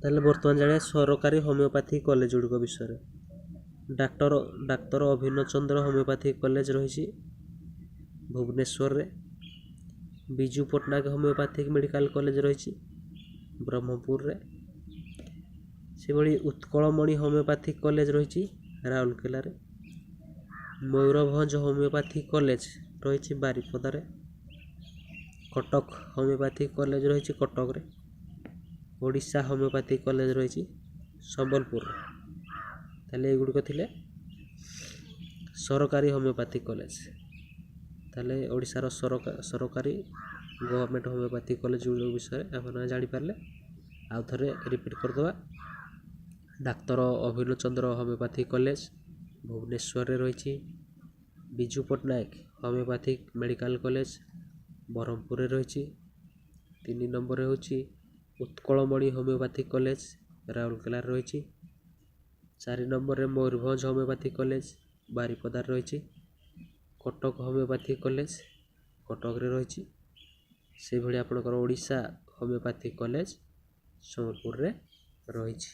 ତାହେଲେ ବର୍ତ୍ତମାନ ଜାଣିବା ସରକାରୀ ହୋମିଓପାଥି କଲେଜ ଗୁଡ଼ିକ ବିଷୟରେ। ଡାକ୍ତର ଅଭିନ୍ନ ଚନ୍ଦ୍ର ହୋମିଓପାଥି କଲେଜ ରହିଛି ଭୁବନେଶ୍ୱରରେ। Biju Patnaik homeopathic medical college ରହିଛି ବ୍ରହ୍ମପୁରରେ। ସେଭଳି ଉତ୍କଳମଣି ହୋମିଓପାଥିକ୍ କଲେଜ ରହିଛି ରାଉରକେଲାରେ। ମୟୂରଭଞ୍ଜ ହୋମିଓପାଥିକ୍ କଲେଜ ରହିଛି ବାରିପଦାରେ। କଟକ ହୋମିଓପାଥିକ୍ କଲେଜ ରହିଛି କଟକରେ। ଓଡ଼ିଶା ହୋମିଓପାଥିକ୍ କଲେଜ ରହିଛି ସମ୍ବଲପୁରରେ। ତାହେଲେ ଏଗୁଡ଼ିକ ଥିଲେ ସରକାରୀ ହୋମିଓପାଥିକ୍ କଲେଜ। ତାହେଲେ ଓଡ଼ିଶାର ସରକାରୀ ଗଭର୍ଣ୍ଣମେଣ୍ଟ ହୋମିଓପାଥିକ୍ କଲେଜ ଗୁଡ଼ିକ ବିଷୟରେ ଆପଣ ଜାଣିପାରିଲେ। ଆଉ ଥରେ ରିପିଟ୍ କରିଦେବା। ଡାକ୍ତର ଅଭିନ୍ନ ଚନ୍ଦ୍ର ହୋମିଓପାଥିକ୍ କଲେଜ ଭୁବନେଶ୍ୱରରେ ରହିଛି। Biju Patnaik homeopathic medical college ବ୍ରହ୍ମପୁରରେ ରହିଛି। 3 ନମ୍ବରରେ ହେଉଛି ଉତ୍କଳମଣି ହୋମିଓପାଥିକ୍ କଲେଜ ରାଉରକେଲାରେ ରହିଛି। 4 ନମ୍ବରରେ ମୟୂରଭଞ୍ଜ ହୋମିଓପାଥିକ୍ କଲେଜ ବାରିପଦାରେ ରହିଛି। କଟକ ହୋମିଓପାଥିକ୍ କଲେଜ କଟକରେ ରହିଛି। ସେହିଭଳି ଆପଣଙ୍କର ଓଡ଼ିଶା ହୋମିଓପାଥିକ୍ କଲେଜ ସମ୍ବଲପୁରରେ ରହିଛି।